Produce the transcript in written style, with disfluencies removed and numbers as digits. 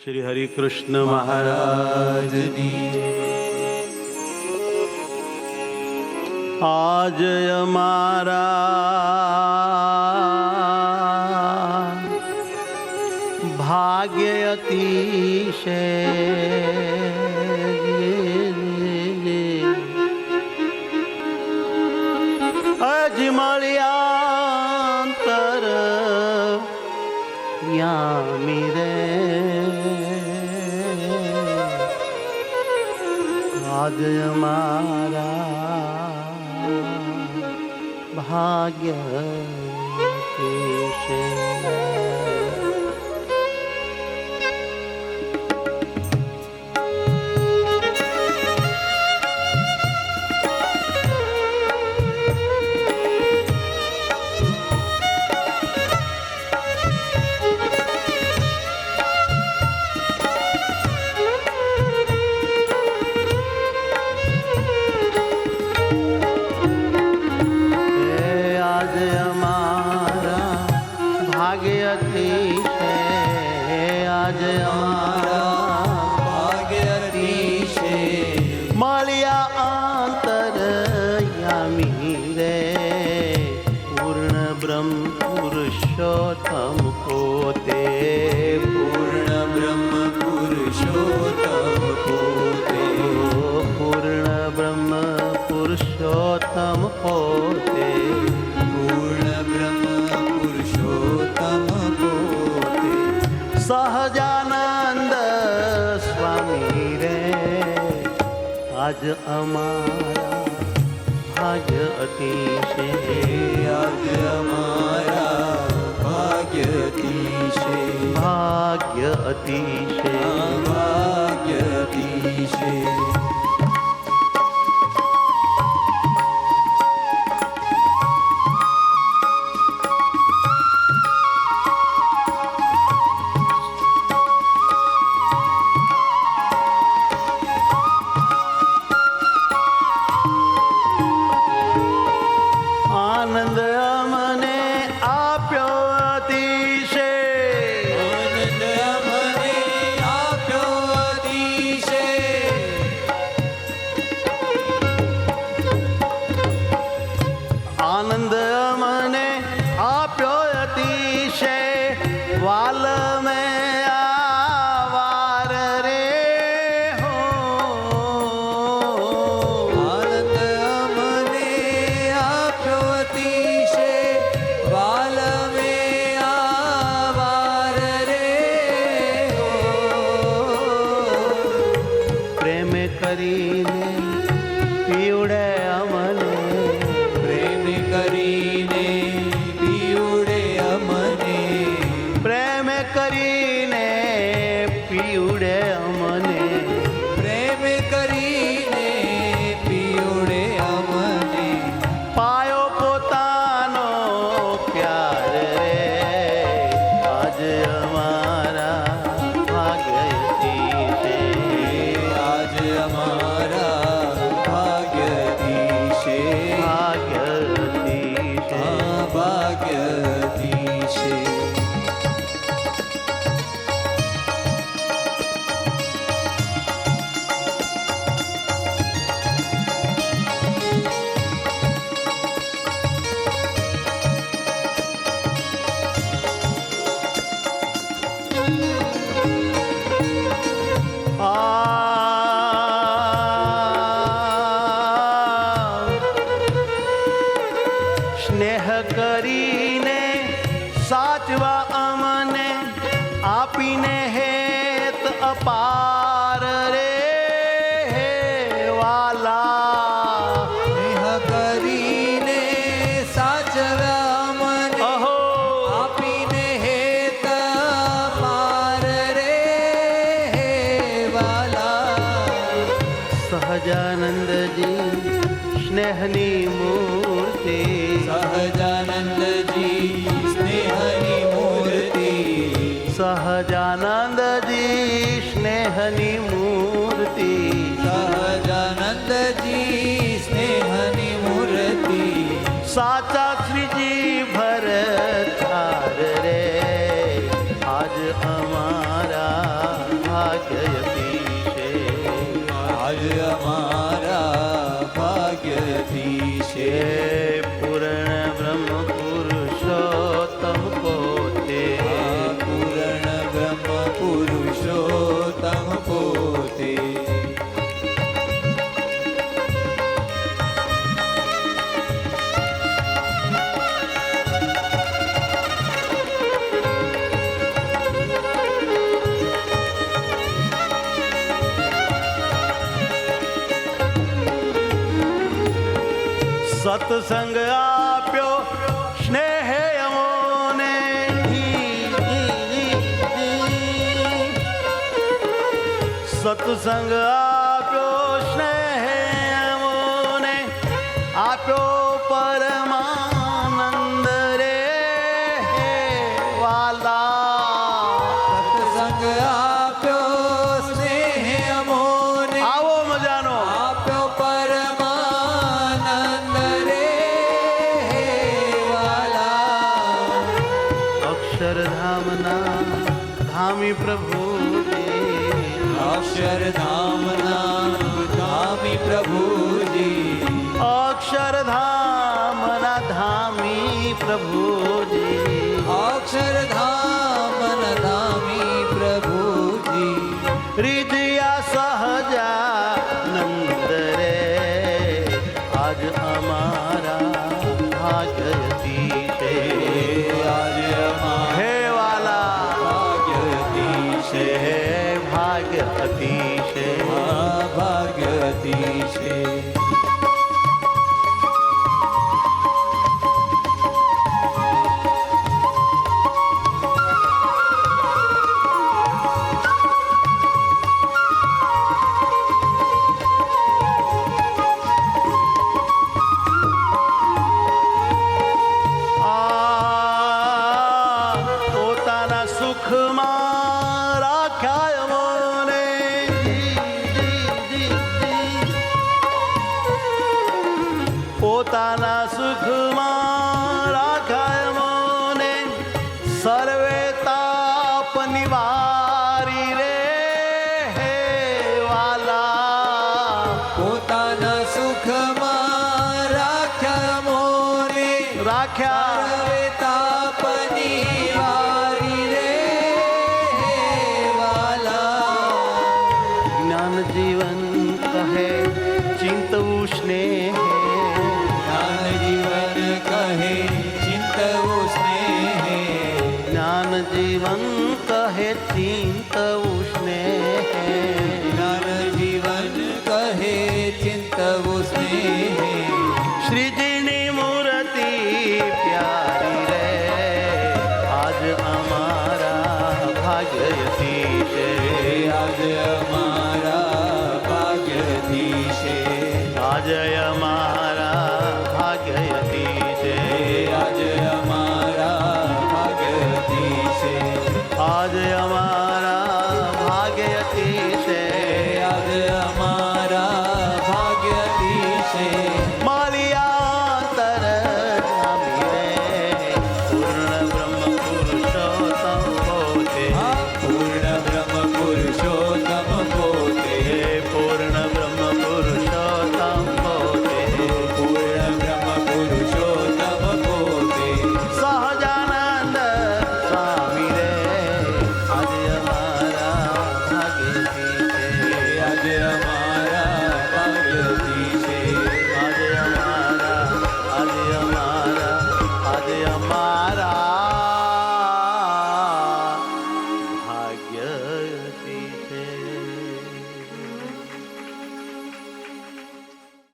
શ્રી હરિકૃષ્ણ મહારાજની આજ અમારા ભાગ્ય અતિશય અજમળ્યાંતર યામી રે આજ અમારા ભાગ્ય અતિશય पुरुषोत्तम पोते पूर्ण ब्रह्म पुरुषोत्तम पोते पूर्ण ब्रह्म पुरुषोत्तम पोते पूर्ण ब्रह्म पुरुषोत्तम पोते सहजानंद स्वामी रे आज हमारा भाग्य अतिशय आज हमारा भाग्य अतिशय भाग्य अतिशय भाग्य अतिशय आनंद अमने आप्यो अतिशय आनंद अमने आप्यो अतिशय आनंद अमने आप्यो अतिशय वाल में आवार रे हो आनंद अमने आप्यो अतिशय वाल में आवार रे हो प्रेम करीने पीवड़े अमने प्रेम करीने पीवड़े अमने प्रेम करीने पीवड़े अमने प्रेम करीने पीवड़े अमने पायो पोतानो प्यार रे आज हमारा भाग्य अतिशय आज हमारा भाग्य अतिशय भाग्य अतिशय भाग्य अतिशय સ્નેહ કરીને સાચવા અમને આપીને હેત અપાર રે હે વાલા સ્નેહ કરીને સાચવા અમને આપીને હેત અપાર રે હે વાલા સહજાનંદજી સ્નેહની મૂર્તિ સહજાનંદજી સ્નેહની મૂર્તિ સહજાનંદજી સ્નેહની મૂર્તિ સહજાનંદજી સ્નેહની મૂર્તિ સાચા શ્રીજી ભરતાર રે આજ અમારા ભાગ્યયતી છે. આજ અમારા ભાગ્યથી છે. પૂર્ણ બ્રહ્મ પુરુષોત્તમ પોતે. પૂર્ણ બ્રહ્મ પુરુષોત્તમ પોતે. સત્સંગ આપ્યો સ્નેહ અમોને. સત્સંગ આપ્યો સ્નેહ અમોને, આપ્યો પરમાનંદ રે વાલા. સત્સંગ આપ્યો સ્નેહ અમોને, આવો મજાનો આપ્યો પરમાનંદ રે વાલા. અક્ષરધામના ધામી પ્રભુ. અક્ષરધામના ધામી પ્રભુજી. અક્ષરધામના ધામી પ્રભુજી. અક્ષરધામના ધામી પ્રભુજી. રીજયા સહજાનંદ રે આજ અમારા ભાગ્યતી છે. આજ અમારા હે વાલા ભાગ્યતી છે. હે ભાગ્યતી છે. ભાગ્યતી છે. પોતાના સુખમાં રાખ્યા અમોને. પોતાના સુખમાં રાખ્યા અમોને, સર્વે તાપ નિવારી રે હે વાલા. પોતાના સુખમાં રાખ્યા મોને, રાખ્યા સર્વે તાપની વારી રે વાલા. જ્ઞાન જીવન કહે ચિંતવું સ્નેહ. જ્ઞાન જીવન કહે ચિંતવો સ્નેહ. જ્ઞાન જીવન કહે ચિંતવું સ્નેહ. જ્ઞાન જીવન કહે ચિંતવો સ્નેહ. શ્રીજીની મૂર્તિ પ્યારી રે આજ અમારા ભાગ્યતી છે. આજ અમારા ભાગ્યથી છે. આજ અમારા ભાગ્યતી છે. આજ અમારા ભાગ્યથી છે. આજ અમારા ભાગ્યતી છે. આજ અમારા ભાગ્યથી છે. માલિયાંતર જામી રે પૂર્ણ બ્રહ્મ પુરુષોત્તમ પોતે. પૂર્ણ બ્રહ્મ પુરુષોત્તમ પોતે. પૂર્ણ બ્રહ્મ પુરુષોત્તમ પોતે. પૂર્ણ બ્રહ્મ પુરુષોત્તમ પોતે. સહજાનંદ સ્વામી રે આજે અમારા ભાગ્યથી છે. આજે અમારા ભાગ્યથી છે. આજે અમારા ભાગ્યથી છે.